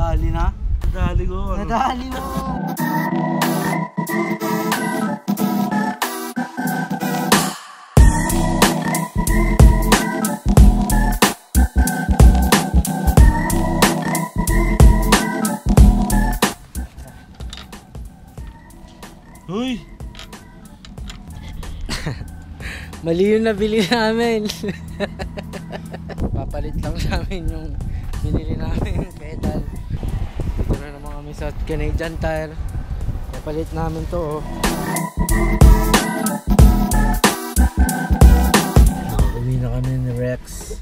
Nadali na? Nadali ko. Ano? Nadali mo! Uy! Mali yung nabili namin. Papalit lang namin yung binili namin pedal. Dito na naman kami sa Canadian Tire. Papalit namin to. Uwi na kami ni Rex.